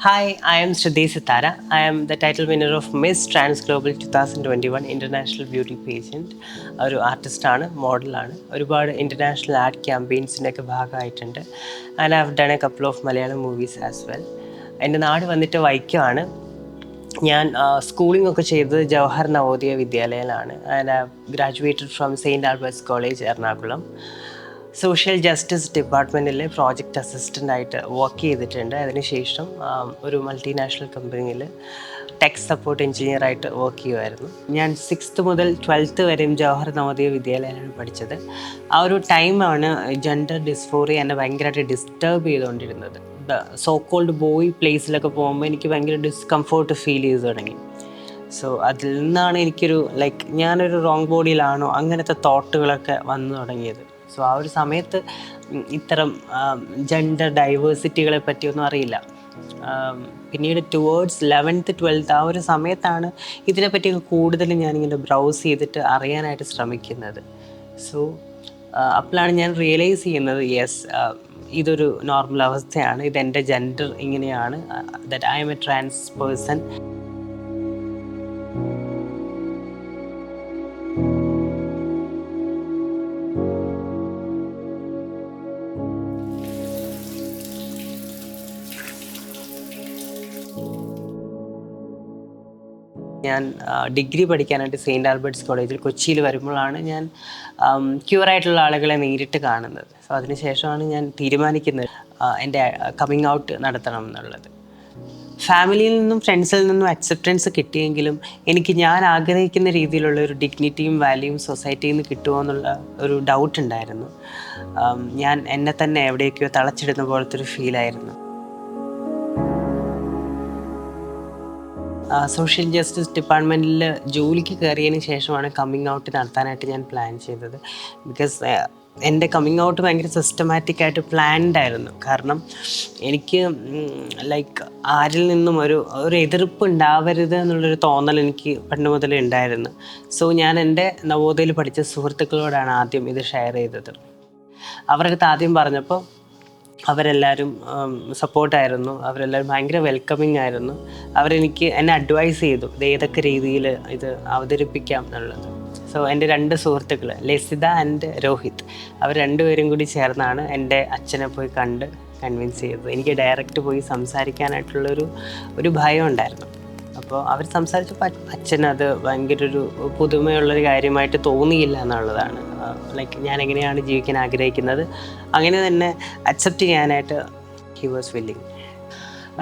Hi, I am Shruti Sitara. I am the title winner of Miss Trans Global 2021 International Beauty Pageant. ഒരു ആർട്ടിസ്റ്റാണ്, മോഡലാണ്. ഒരുപാട് international ad ക്യാമ്പയിൻസിൻ്റെയൊക്കെ ഭാഗമായിട്ടുണ്ട്. And I have done a couple of Malayalam movies as well. എൻ്റെ നാട് വന്നിട്ട് വൈക്കമാണ്. ഞാൻ സ്കൂളിംഗ് ഒക്കെ ചെയ്തത് ജവഹർ നവോദയ വിദ്യാലയയിലാണ്. And I graduated from saint Albert's college Ernakulam. Social justice ഡിപ്പാർട്ട്മെൻറ്റിൽ പ്രോജക്റ്റ് അസിസ്റ്റൻ്റായിട്ട് വർക്ക് ചെയ്തിട്ടുണ്ട്. അതിനുശേഷം ഒരു മൾട്ടിനാഷണൽ കമ്പനിയിൽ ടെക് സപ്പോർട്ട് എഞ്ചിനീയറായിട്ട് വർക്ക് ചെയ്യുമായിരുന്നു. ഞാൻ 6th മുതൽ 12th വരെയും ജവഹർ നവോദയ വിദ്യാലയയിലാണ് പഠിച്ചത്. ആ ഒരു ടൈമാണ് ജെൻഡർ ഡിസ്ഫോറിയ എന്നെ ഭയങ്കരമായിട്ട് ഡിസ്റ്റർബ് ചെയ്തുകൊണ്ടിരുന്നത്. സോ കോൾഡ് ബോയ് പ്ലേസിലൊക്കെ പോകുമ്പോൾ എനിക്ക് ഭയങ്കര ഡിസ്കംഫോർട്ട് ഫീൽ ചെയ്തു തുടങ്ങി. സോ അതിൽ നിന്നാണ് എനിക്കൊരു ഞാനൊരു റോങ് ബോഡിയിലാണോ അങ്ങനത്തെ തോട്ടുകളൊക്കെ വന്നു തുടങ്ങിയത്. സോ ആ ഒരു സമയത്ത് ഇത്തരം ജെൻഡർ ഡൈവേഴ്സിറ്റികളെ പറ്റിയൊന്നും അറിയില്ല. പിന്നീട് ടുവേർഡ്സ് 11th 12th ആ ഒരു സമയത്താണ് ഇതിനെപ്പറ്റി കൂടുതലും ഞാനിങ്ങനെ ബ്രൗസ് ചെയ്തിട്ട് അറിയാനായിട്ട് ശ്രമിക്കുന്നത്. സോ അപ്പോഴാണ് ഞാൻ റിയലൈസ് ചെയ്യുന്നത്, യെസ്, ഇതൊരു നോർമൽ അവസ്ഥയാണ്, ഇതെൻ്റെ ജെൻഡർ ഇങ്ങനെയാണ്, that I am a trans person. ഞാൻ ഡിഗ്രി പഠിക്കാനായിട്ട് സെയിൻറ്റ് ആൽബർട്ട്സ് കോളേജിൽ കൊച്ചിയിൽ വരുമ്പോഴാണ് ഞാൻ ക്യൂറായിട്ടുള്ള ആളുകളെ നേരിട്ട് കാണുന്നത്. സോ അതിനുശേഷമാണ് ഞാൻ തീരുമാനിക്കുന്നത് എൻ്റെ കമ്മിങ് ഔട്ട് നടത്തണം എന്നുള്ളത്. ഫാമിലിയിൽ നിന്നും ഫ്രണ്ട്സിൽ നിന്നും അക്സെപ്റ്റൻസ് കിട്ടിയെങ്കിലും എനിക്ക് ഞാൻ ആഗ്രഹിക്കുന്ന രീതിയിലുള്ള ഒരു ഡിഗ്നിറ്റിയും വാല്യൂവും സൊസൈറ്റിയിൽ നിന്ന് കിട്ടുമോ എന്നുള്ള ഒരു ഡൗട്ട് ഉണ്ടായിരുന്നു. ഞാൻ എന്നെ തന്നെ എവിടേക്കോ തളച്ചിടുന്ന പോലത്തെ ഒരു ഫീലായിരുന്നു. സോഷ്യൽ ജസ്റ്റിസ് ഡിപ്പാർട്ട്മെൻറ്റിൽ ജോലിക്ക് കയറിയതിന് ശേഷമാണ് കമ്മിങ് ഔട്ട് നടത്താനായിട്ട് ഞാൻ പ്ലാൻ ചെയ്തത്. ബിക്കോസ് എൻ്റെ കമ്മിങ് ഔട്ട് ഭയങ്കര സിസ്റ്റമാറ്റിക്കായിട്ട് പ്ലാൻഡ് ആയിരുന്നു. കാരണം എനിക്ക് ആരിൽ നിന്നും ഒരു എതിർപ്പ് ഉണ്ടാവരുത് എന്നുള്ളൊരു തോന്നൽ എനിക്ക് പണ്ട് മുതലേ ഉണ്ടായിരുന്നു. സോ ഞാൻ എൻ്റെ നവോദയയിൽ പഠിച്ച സുഹൃത്തുക്കളോടാണ് ആദ്യം ഇത് ഷെയർ ചെയ്തത്. അവരടുത്ത് ആദ്യം പറഞ്ഞപ്പോൾ അവരെല്ലാവരും സപ്പോർട്ടായിരുന്നു. അവരെല്ലാവരും ഭയങ്കര വെൽക്കമിങ് ആയിരുന്നു. എന്നെ അഡ്വൈസ് ചെയ്തു ഇത് ഏതൊക്കെ രീതിയിൽ ഇത് അവതരിപ്പിക്കാം എന്നുള്ളത്. സോ എൻ്റെ 2 സുഹൃത്തുക്കൾ, ലസിത ആൻഡ് രോഹിത്, അവർ 2 പേരും കൂടി ചേർന്നാണ് എൻ്റെ അച്ഛനെ പോയി കണ്ട് കൺവിൻസ് ചെയ്തത്. എനിക്ക് ഡയറക്റ്റ് പോയി സംസാരിക്കാനായിട്ടുള്ളൊരു ഭയം ഉണ്ടായിരുന്നു. അപ്പോൾ അവർ സംസാരിച്ചപ്പോൾ അച്ഛനത് ഭയങ്കര ഒരു പുതുമയുള്ളൊരു കാര്യമായിട്ട് തോന്നിയില്ല എന്നുള്ളതാണ്. ഞാൻ എങ്ങനെയാണ് ജീവിക്കാൻ ആഗ്രഹിക്കുന്നത് അങ്ങനെ തന്നെ അക്സെപ്റ്റ് ചെയ്യാനായിട്ട് ഹി വാസ് വില്ലിങ്.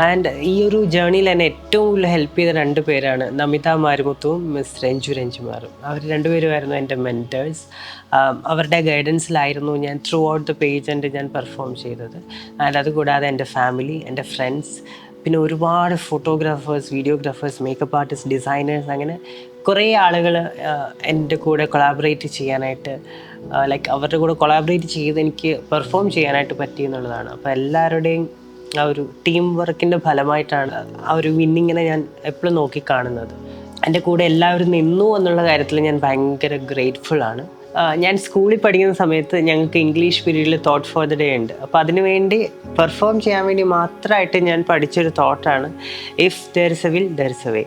ആൻഡ് ഈ ഒരു ജേർണിയിൽ എന്നെ ഏറ്റവും കൂടുതൽ ഹെൽപ്പ് ചെയ്ത 2 പേരാണ് നമിത മാരുമുത്തുവും മിസ് രഞ്ജു രഞ്ജുമാറും. അവർ 2 പേരുമായിരുന്നു എൻ്റെ മെൻറ്റേഴ്സ്. അവരുടെ ഗൈഡൻസിലായിരുന്നു ഞാൻ ത്രൂ ഔട്ട് ദ പേജ് ഞാൻ പെർഫോം ചെയ്തത്. ആൻഡ് അതുകൂടാതെ എൻ്റെ ഫാമിലി, എൻ്റെ ഫ്രണ്ട്സ്, പിന്നെ ഒരുപാട് photographers, videographers, makeup artist, designers, അങ്ങനെ കുറേ ആളുകൾ എൻ്റെ കൂടെ കൊളാബറേറ്റ് ചെയ്യാനായിട്ട് അവരുടെ കൂടെ കൊളാബറേറ്റ് ചെയ്ത് എനിക്ക് പെർഫോം ചെയ്യാനായിട്ട് പറ്റി എന്നുള്ളതാണ്. അപ്പോൾ എല്ലാവരുടെയും ആ ഒരു ടീം വർക്കിൻ്റെ ഫലമായിട്ടാണ് ആ ഒരു വിന്നിങ്ങിനെ ഞാൻ എപ്പോഴും നോക്കിക്കാണുന്നത്. എൻ്റെ കൂടെ എല്ലാവരും നിന്നു എന്നുള്ള കാര്യത്തിൽ ഞാൻ ഭയങ്കര ഗ്രേറ്റ്ഫുൾ ആണ്. ഞാൻ സ്കൂളിൽ പഠിക്കുന്ന സമയത്ത് ഞങ്ങൾക്ക് ഇംഗ്ലീഷ് പീരീഡിൽ തോട്ട് ഫോർ ദ ഡേ ഉണ്ട്. അപ്പോൾ അതിനുവേണ്ടി പെർഫോം ചെയ്യാൻ വേണ്ടി മാത്രമായിട്ട് ഞാൻ പഠിച്ചൊരു തോട്ടാണ് if there is a will there is a way.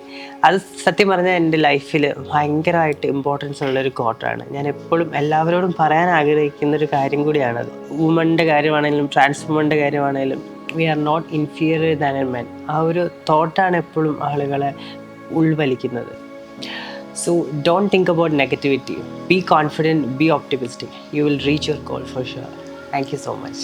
അത് സത്യം പറഞ്ഞാൽ എൻ്റെ ലൈഫിൽ ഭയങ്കരമായിട്ട് ഇമ്പോർട്ടൻസ് ഉള്ളൊരു കോട്ടാണ്. ഞാൻ എപ്പോഴും എല്ലാവരോടും പറയാൻ ആഗ്രഹിക്കുന്നൊരു കാര്യം കൂടിയാണത്. വുമണിൻ്റെ കാര്യമാണെങ്കിലും ട്രാൻസ് വുമണിൻ്റെ കാര്യമാണെങ്കിലും we are not inferior than a men. ആ ഒരു തോട്ടാണ് എപ്പോഴും ആളുകളെ ഉൾവലിക്കുന്നത്. So don't think about negativity. Be confident, be optimistic. You will reach your goal for sure. Thank you so much.